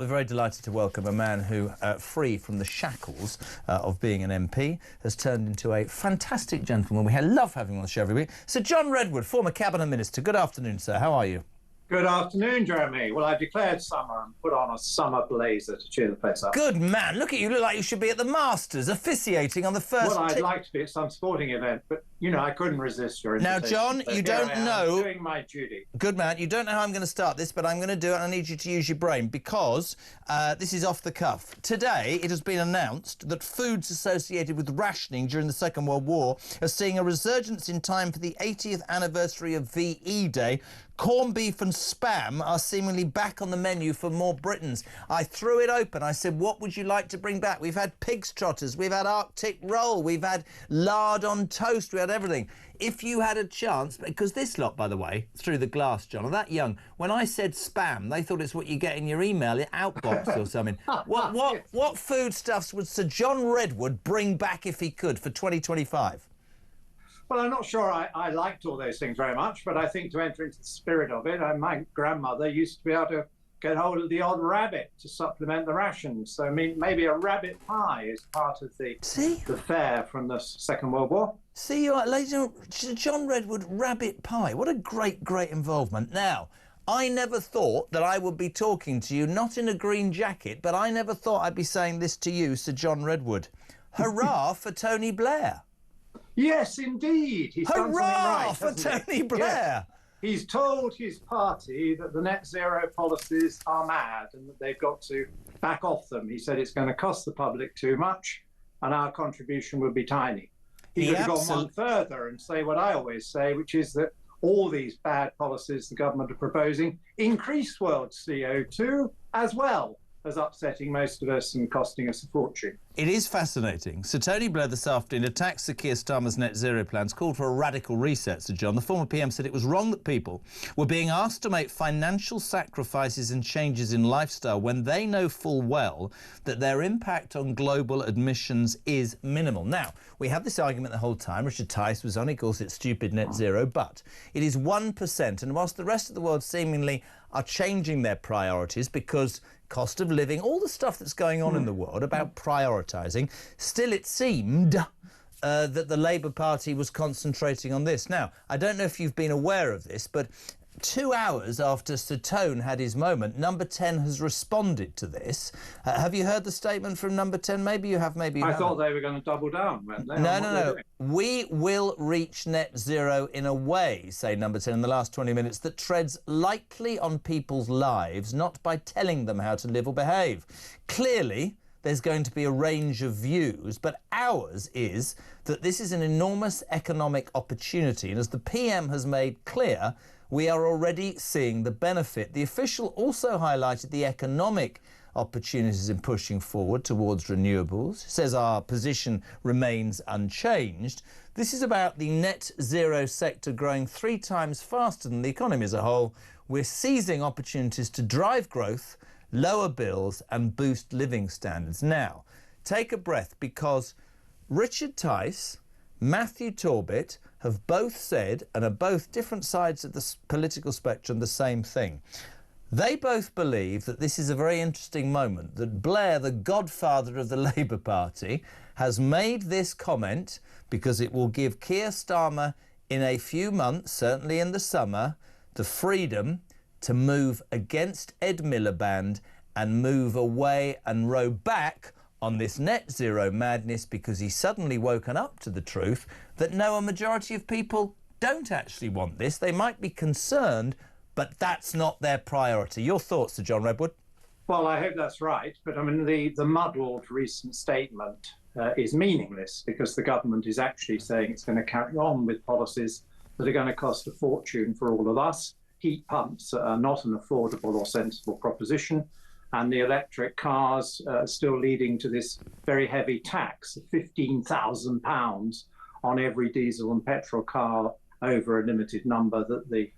We're very delighted to welcome a man who, free from the shackles of being an MP, has turned into a fantastic gentleman. We love having him on the show every week. Sir John Redwood, former Cabinet Minister. Good afternoon, sir. How are you? Good afternoon, Jeremy. Well, I've declared summer and put on a summer blazer to cheer the place up. Good man. Look at you. Look like you should be at the Masters, officiating on the first... Well, I'd like to be at some sporting event, but, you know, I couldn't resist your invitation. Now, John, so you don't know... doing my duty. Good man. You don't know how I'm going to start this, but I'm going to do it, and I need you to use your brain, because this is off the cuff. Today, it has been announced that foods associated with rationing during the Second World War are seeing a resurgence in time for the 80th anniversary of VE Day. Corned beef and spam are seemingly back on the menu for more Britons. I threw it open. I said, what would you like to bring back? We've had pig's trotters, we've had Arctic roll, we've had lard on toast, we had everything. If you had a chance, because this lot, by the way, through the glass, John, are that young. When I said spam, they thought it's what you get in your email outbox or something. What foodstuffs would Sir John Redwood bring back if he could for 2025? Well, I'm not sure I liked all those things very much, but I think to enter into the spirit of it, my grandmother used to be able to get hold of the odd rabbit to supplement the rations. So, I mean, maybe a rabbit pie is part of the fare from the Second World War. See, ladies and gentlemen, John Redwood, rabbit pie. What a great, great involvement. Now, I never thought that I would be talking to you, not in a green jacket, but I never thought I'd be saying this to you, Sir John Redwood. Hurrah for Tony Blair. Yes, indeed. He's done something right, for Tony Blair. Yes. He's told his party that the net zero policies are mad and that they've got to back off them. He said it's going to cost the public too much and our contribution would be tiny. He could have gone one further and say what I always say, which is that all these bad policies the government are proposing increase world CO2 as well as upsetting most of us and costing us a fortune. It is fascinating. Sir Tony Blair this afternoon attacked Sir Keir Starmer's net zero plans, called for a radical reset, Sir John. The former PM said it was wrong that people were being asked to make financial sacrifices and changes in lifestyle when they know full well that their impact on global emissions is minimal. Now, we had this argument the whole time. Richard Tice was on, he calls it stupid net zero, but it is 1%. And whilst the rest of the world seemingly are changing their priorities because cost of living, all the stuff that's going on in the world about prioritising, still it seemed that the Labour Party was concentrating on this. Now, I don't know if you've been aware of this, but 2 hours after Sir Tone had his moment, Number 10 has responded to this. Have you heard the statement from Number 10? Maybe you have, maybe you haven't. I thought they were going to double down, weren't they? No. We will reach net zero in a way, say Number 10 in the last 20 minutes, that treads lightly on people's lives, not by telling them how to live or behave. Clearly, there's going to be a range of views, but ours is that this is an enormous economic opportunity. And as the PM has made clear, we are already seeing the benefit. The official also highlighted the economic opportunities in pushing forward towards renewables. Says our position remains unchanged. This is about the net zero sector growing 3 times faster than the economy as a whole. We're seizing opportunities to drive growth, lower bills and boost living standards. Now, take a breath, because Richard Tice, Matthew Torbett have both said, and are both different sides of the political spectrum, the same thing. They both believe that this is a very interesting moment, that Blair, the godfather of the Labour Party, has made this comment because it will give Keir Starmer in a few months, certainly in the summer, the freedom to move against Ed Miliband and move away and row back on this net zero madness, because he's suddenly woken up to the truth that no, a majority of people don't actually want this. They might be concerned, but that's not their priority. Your thoughts, Sir John Redwood? Well, I hope that's right. But I mean, the muddled recent statement is meaningless, because the government is actually saying it's going to carry on with policies that are going to cost a fortune for all of us. Heat pumps are not an affordable or sensible proposition. And the electric cars are still leading to this very heavy tax of £15,000 on every diesel and petrol car over a limited number that the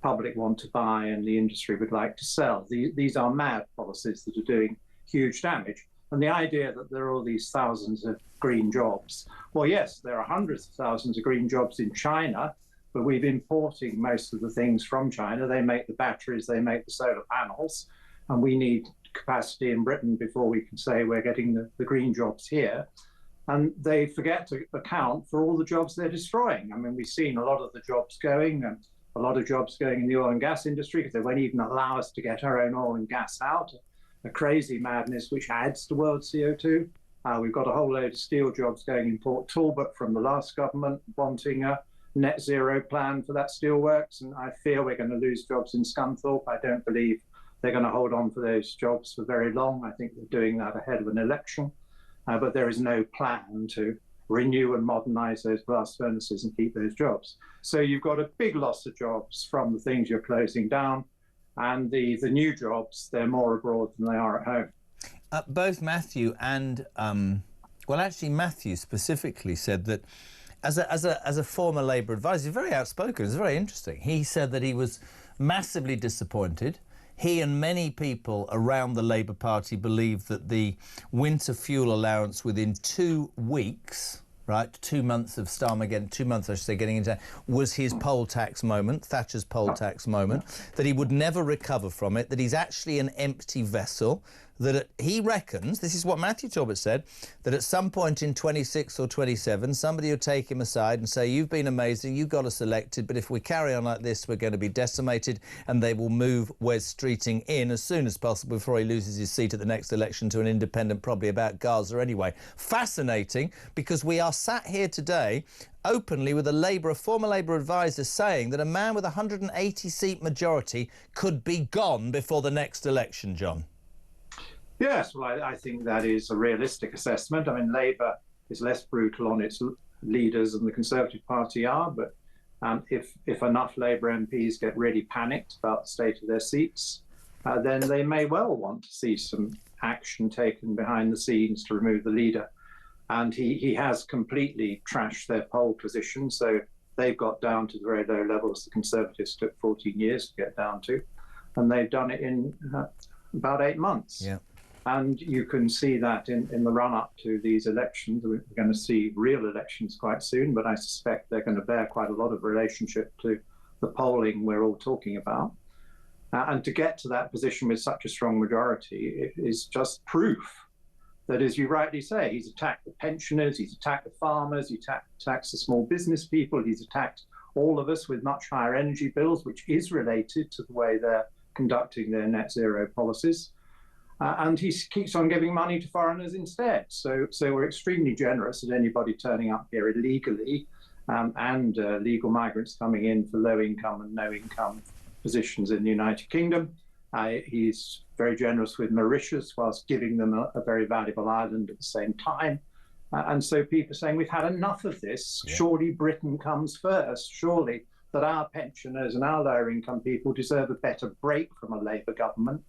public want to buy and the industry would like to sell. These are mad policies that are doing huge damage. And the idea that there are all these thousands of green jobs. Well, yes, there are hundreds of thousands of green jobs in China, but we're importing most of the things from China. They make the batteries, they make the solar panels, and we need capacity in Britain before we can say we're getting the green jobs here. And they forget to account for all the jobs they're destroying. I mean, we've seen a lot of the jobs going, and a lot of jobs going in the oil and gas industry because they won't even allow us to get our own oil and gas out. A crazy madness which adds to world CO2. We've got a whole load of steel jobs going in Port Talbot from the last government wanting a net zero plan for that steelworks. And I fear we're going to lose jobs in Scunthorpe. I don't believe they're going to hold on for those jobs for very long. I think they're doing that ahead of an election. But there is no plan to renew and modernise those blast furnaces and keep those jobs. So you've got a big loss of jobs from the things you're closing down. And the new jobs, they're more abroad than they are at home. Both Matthew and, well, actually Matthew specifically said that as a former Labour advisor, he's very outspoken, it's very interesting. He said that he was massively disappointed. He and many people around the Labour Party believe that the winter fuel allowance within 2 weeks, right, 2 months of Starmer getting, 2 months I should say, getting into, was his poll tax moment, Thatcher's poll tax moment, that he would never recover from it, that he's actually an empty vessel, that he reckons, this is what Matthew Talbot said, that at some point in 26 or 27, somebody will take him aside and say, you've been amazing, you got us elected, but if we carry on like this, we're going to be decimated, and they will move Wes Streeting in as soon as possible before he loses his seat at the next election to an independent, probably about Gaza anyway. Fascinating, because we are sat here today openly with a former Labour advisor saying that a man with a 180-seat majority could be gone before the next election, John. Yes, well, I think that is a realistic assessment. I mean, Labour is less brutal on its leaders than the Conservative Party are, but if enough Labour MPs get really panicked about the state of their seats, then they may well want to see some action taken behind the scenes to remove the leader. And he has completely trashed their poll position, so they've got down to the very low levels the Conservatives took 14 years to get down to, and they've done it in about 8 months. Yeah. And you can see that in the run-up to these elections. We're going to see real elections quite soon, but I suspect they're going to bear quite a lot of relationship to the polling we're all talking about. And to get to that position with such a strong majority, it is just proof that, as you rightly say, he's attacked the pensioners, he's attacked the farmers, he attacks the small business people, he's attacked all of us with much higher energy bills, which is related to the way they're conducting their net zero policies. And he keeps on giving money to foreigners instead. So we're extremely generous at anybody turning up here illegally and legal migrants coming in for low income and no income positions in the United Kingdom. He's very generous with Mauritius whilst giving them a very valuable island at the same time. And so people are saying, we've had enough of this. Yeah. Surely Britain comes first. Surely that our pensioners and our lower income people deserve a better break from a Labour government.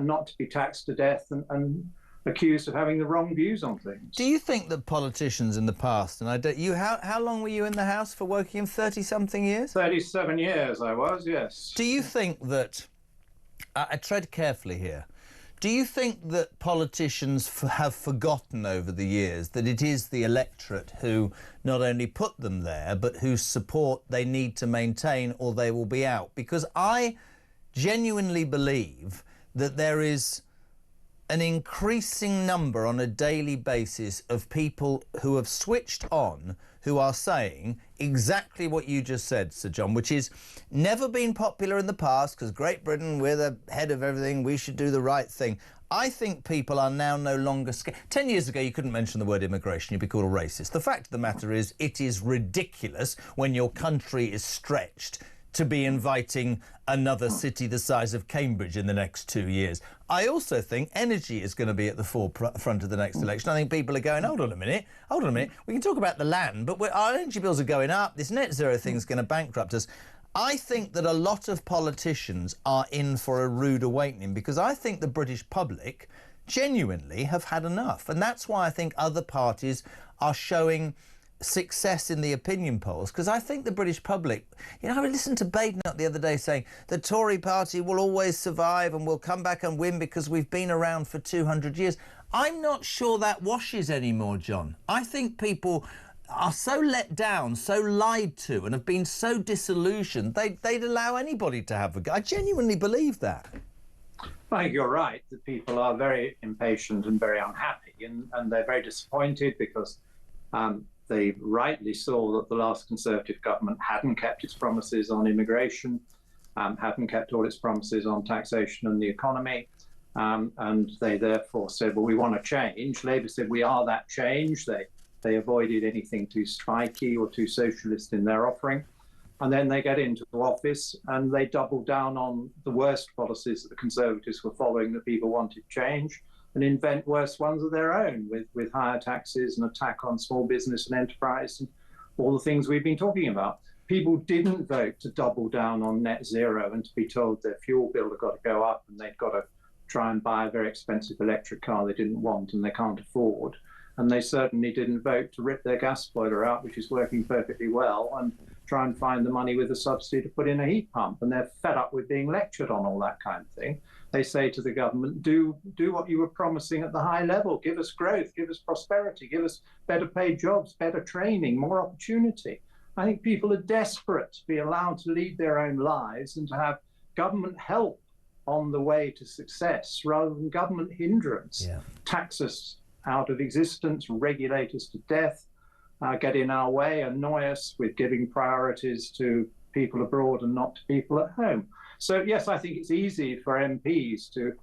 Not to be taxed to death and accused of having the wrong views on things. Do you think that politicians in the past, and how long were you in the House for working in 30-something years? 37 years I was, yes. Do you think that, I tread carefully here, do you think that politicians have forgotten over the years that it is the electorate who not only put them there, but whose support they need to maintain or they will be out? Because I genuinely believe that there is an increasing number on a daily basis of people who have switched on, who are saying exactly what you just said, Sir John, which is never been popular in the past because Great Britain, we're the head of everything, we should do the right thing. I think people are now no longer scared. 10 years ago, you couldn't mention the word immigration, you'd be called a racist. The fact of the matter is, it is ridiculous when your country is stretched to be inviting another city the size of Cambridge in the next 2 years. I also think energy is going to be at the forefront of the next election. I think people are going, hold on a minute, we can talk about the land, but our energy bills are going up, this net zero thing is going to bankrupt us. I think that a lot of politicians are in for a rude awakening because I think the British public genuinely have had enough. And that's why I think other parties are showing success in the opinion polls, because I think the British public, you know, I listened to Badenoch the other day saying the Tory party will always survive and will come back and win because we've been around for 200 years. I'm not sure that washes anymore, John. I think people are so let down, so lied to, and have been so disillusioned, they'd allow anybody to have a go. I genuinely believe that. I think you're right that people are very impatient and very unhappy, and they're very disappointed because they rightly saw that the last Conservative government hadn't kept its promises on immigration, hadn't kept all its promises on taxation and the economy, and they therefore said, well, we want to change. Labour said, we are that change. They avoided anything too spiky or too socialist in their offering. And then they get into office and they double down on the worst policies that the Conservatives were following that people wanted change, and invent worse ones of their own with higher taxes and attack on small business and enterprise and all the things we've been talking about. People didn't vote to double down on net zero and to be told their fuel bill had got to go up and they'd got to try and buy a very expensive electric car they didn't want and they can't afford. And they certainly didn't vote to rip their gas boiler out, which is working perfectly well, and try and find the money with a subsidy to put in a heat pump. And they're fed up with being lectured on all that kind of thing. They say to the government, do what you were promising at the high level. Give us growth, give us prosperity, give us better paid jobs, better training, more opportunity. I think people are desperate to be allowed to lead their own lives and to have government help on the way to success rather than government hindrance. Yeah. Tax us out of existence, regulate us to death, get in our way, annoy us with giving priorities to people abroad and not to people at home. So, yes, I think it's easy for MPs to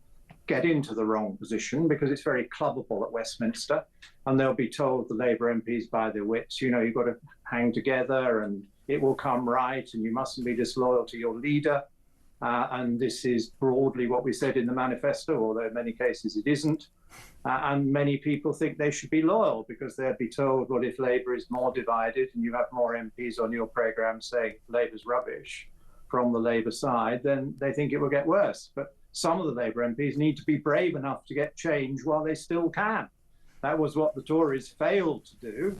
get into the wrong position because it's very clubbable at Westminster, and they'll be told, the Labour MPs by their wits, you know, you've got to hang together and it will come right and you mustn't be disloyal to your leader. And this is broadly what we said in the manifesto, although in many cases it isn't. And many people think they should be loyal because they'll be told, well, if Labour is more divided and you have more MPs on your programme saying Labour's rubbish from the Labour side, then they think it will get worse. But some of the Labour MPs need to be brave enough to get change while they still can. That was what the Tories failed to do,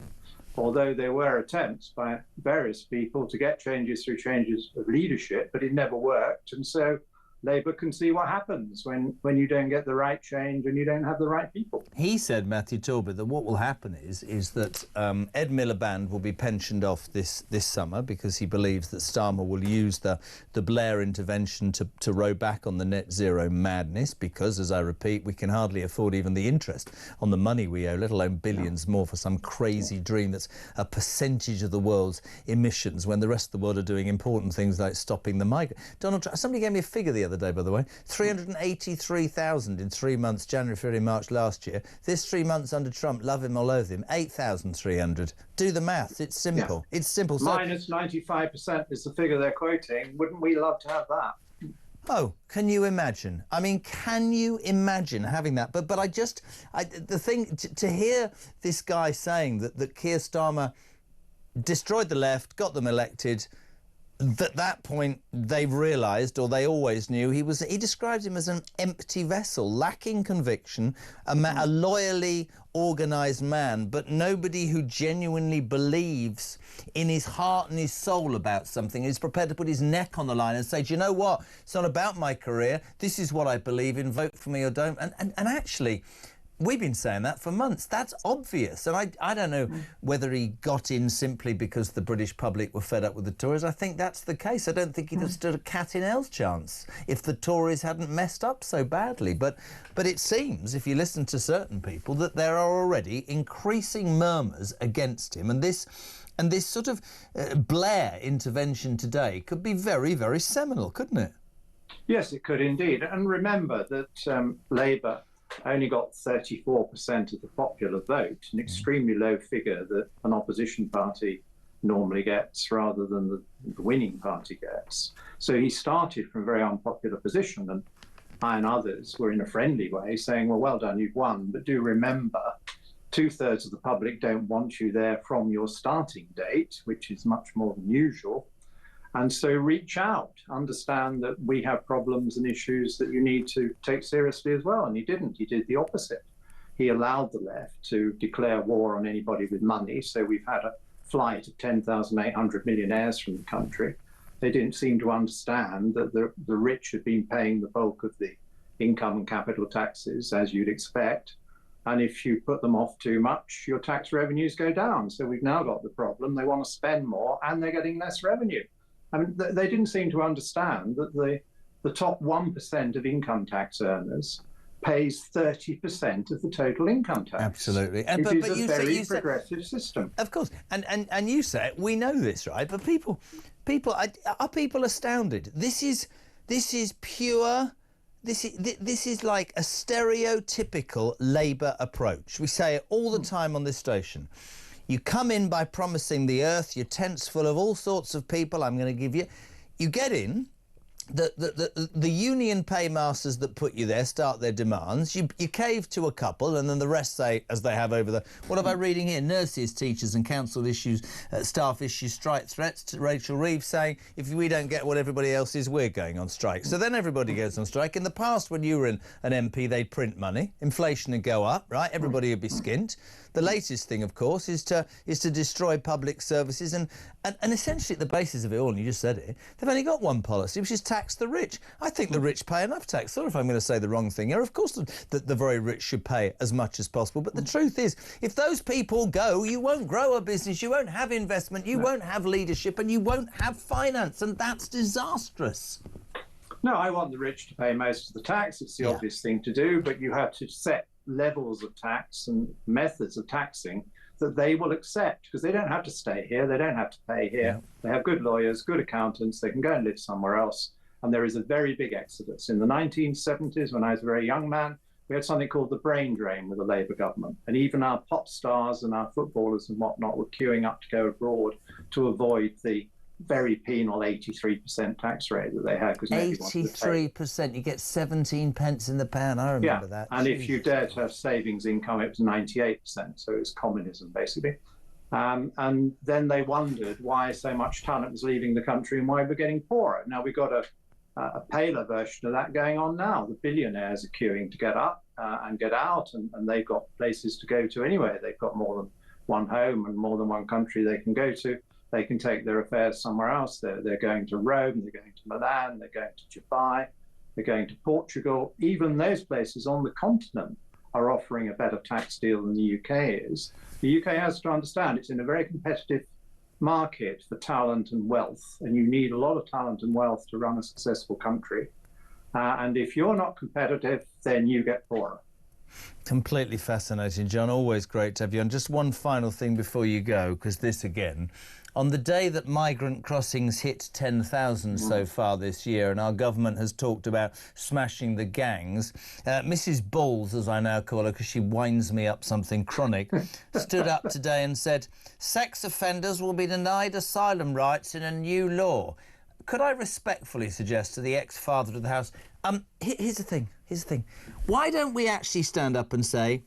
although there were attempts by various people to get changes through changes of leadership, but it never worked. And so Labour can see what happens when you don't get the right change and you don't have the right people. He said, Matthew Talbot, that what will happen is that Ed Miliband will be pensioned off this summer because he believes that Starmer will use the Blair intervention to row back on the net zero madness because, as I repeat, we can hardly afford even the interest on the money we owe, let alone billions more for some crazy dream that's a percentage of the world's emissions when the rest of the world are doing important things like stopping the migrant. Donald Trump, somebody gave me a figure the other day, by the way, 383,000 in 3 months, January, February, March last year. This 3 months under Trump, love him or loathe him, 8,300. Do the maths. It's simple. Yeah. It's simple. So, minus 95% is the figure they're quoting. Wouldn't we love to have that? Oh, can you imagine? I mean, can you imagine having that? But the thing, to hear this guy saying that Keir Starmer destroyed the left, got them elected, at that point they've realised, or they always knew, he describes him as an empty vessel, lacking conviction, a loyally organised man, but nobody who genuinely believes in his heart and his soul about something, is prepared to put his neck on the line and say, do you know what, it's not about my career, this is what I believe in, vote for me or don't. And actually, we've been saying that for months. That's obvious. And I don't know whether he got in simply because the British public were fed up with the Tories. I think that's the case. I don't think he'd have stood a cat in hell's chance if the Tories hadn't messed up so badly. But it seems, if you listen to certain people, that there are already increasing murmurs against him. And this sort of Blair intervention today could be very, very seminal, couldn't it? Yes, it could indeed. And remember that Labour only got 34% of the popular vote, an extremely low figure that an opposition party normally gets rather than the winning party gets. So he started from a very unpopular position, and I and others were in a friendly way saying, well done, you've won, but do remember 2/3 of the public don't want you there from your starting date, which is much more than usual. And so reach out, understand that we have problems and issues that you need to take seriously as well. And he didn't. He did the opposite. He allowed the left to declare war on anybody with money. So we've had a flight of 10,800 millionaires from the country. They didn't seem to understand that the rich had been paying the bulk of the income and capital taxes, as you'd expect. And if you put them off too much, your tax revenues go down. So we've now got the problem. They want to spend more and they're getting less revenue. I mean, they didn't seem to understand that the top 1% of income tax earners pays 30% of the total income tax. Absolutely. It is a very progressive system. Of course. And you say, we know this, right? But are people astounded? This is pure... This is like a stereotypical Labour approach. We say it all the time on this station. You come in by promising the earth, your tent's full of all sorts of people, I'm going to give you... You get in... The union paymasters that put you there start their demands. You cave to a couple, and then the rest say, as they have over the... What am I reading here? Nurses, teachers and council issues, staff issues, strike threats to Rachel Reeves saying, if we don't get what everybody else is, we're going on strike. So then everybody goes on strike. In the past, when you were an MP, they'd print money. Inflation would go up, right? Everybody would be skint. The latest thing, of course, is to destroy public services and essentially at the basis of it all, and you just said it, they've only got one policy, which is tax the rich. I think the rich pay enough tax. Sorry if I'm going to say the wrong thing here. Of course the very rich should pay as much as possible. But the truth is, if those people go, you won't grow a business, you won't have investment, you won't have leadership, and you won't have finance, and that's disastrous. No, I want the rich to pay most of the tax. It's the obvious thing to do, but you have to set levels of tax and methods of taxing that they will accept, because they don't have to stay here, they don't have to pay here. They have good lawyers, good accountants, they can go and live somewhere else. And there is a very big exodus. In the 1970s, when I was a very young man, we had something called the brain drain with the Labour government. And even our pop stars and our footballers and whatnot were queuing up to go abroad to avoid the very penal 83% tax rate that they had. 83%, you get 17 pence in the pound. I remember that. And if you dare to have savings income, it was 98%. So it was communism, basically. And then they wondered why so much talent was leaving the country and why we're getting poorer. Now we've got a paler version of that going on now. The billionaires are queuing to get up and get out, and they've got places to go to anyway. They've got more than one home and more than one country they can go to. They can take their affairs somewhere else. They're going to Rome, they're going to Milan, they're going to Dubai, they're going to Portugal. Even those places on the continent are offering a better tax deal than the UK is. The UK has to understand it's in a very competitive market for talent and wealth, and you need a lot of talent and wealth to run a successful country. And if you're not competitive, then you get poorer. Completely fascinating, John. Always great to have you on. Just one final thing before you go, because this again, on the day that migrant crossings hit 10,000 so far this year, and our government has talked about smashing the gangs, Mrs. Balls, as I now call her because she winds me up something chronic, stood up today and said, sex offenders will be denied asylum rights in a new law. Could I respectfully suggest to the ex-father of the House, here's the thing. Why don't we actually stand up and say,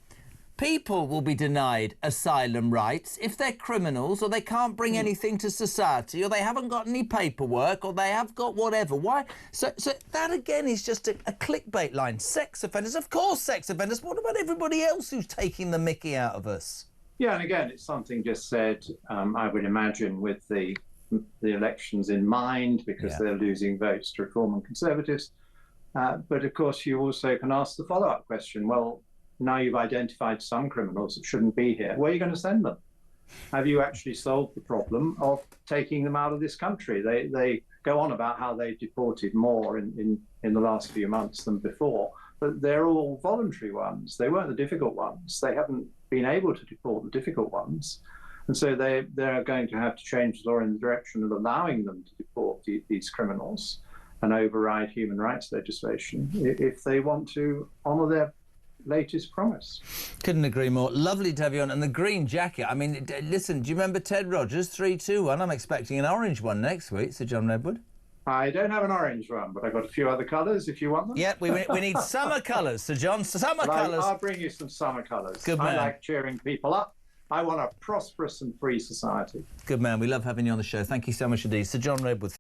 people will be denied asylum rights if they're criminals or they can't bring anything to society or they haven't got any paperwork or they have got whatever. Why? So that again is just a clickbait line. Sex offenders, of course sex offenders. What about everybody else who's taking the mickey out of us? Yeah, and again, it's something just said, I would imagine, with the elections in mind, because they're losing votes to Reform and Conservatives. But of course, you also can ask the follow-up question, well, now you've identified some criminals that shouldn't be here, where are you going to send them? Have you actually solved the problem of taking them out of this country? They go on about how they deported more in the last few months than before, but they're all voluntary ones. They weren't the difficult ones. They haven't been able to deport the difficult ones. And so they're going to have to change the law in the direction of allowing them to deport these criminals and override human rights legislation if they want to honour their latest promise. Couldn't agree more. Lovely to have you on. And the green jacket, I mean, listen, do you remember Ted Rogers, 3-2-1? I'm expecting an orange one next week, Sir John Redwood. I don't have an orange one, but I've got a few other colours if you want them. Yeah, we need summer colours, Sir John, summer colours. I'll bring you some summer colours. Good man. I like cheering people up. I want a prosperous and free society. Good man. We love having you on the show. Thank you so much indeed. Sir John Redwood.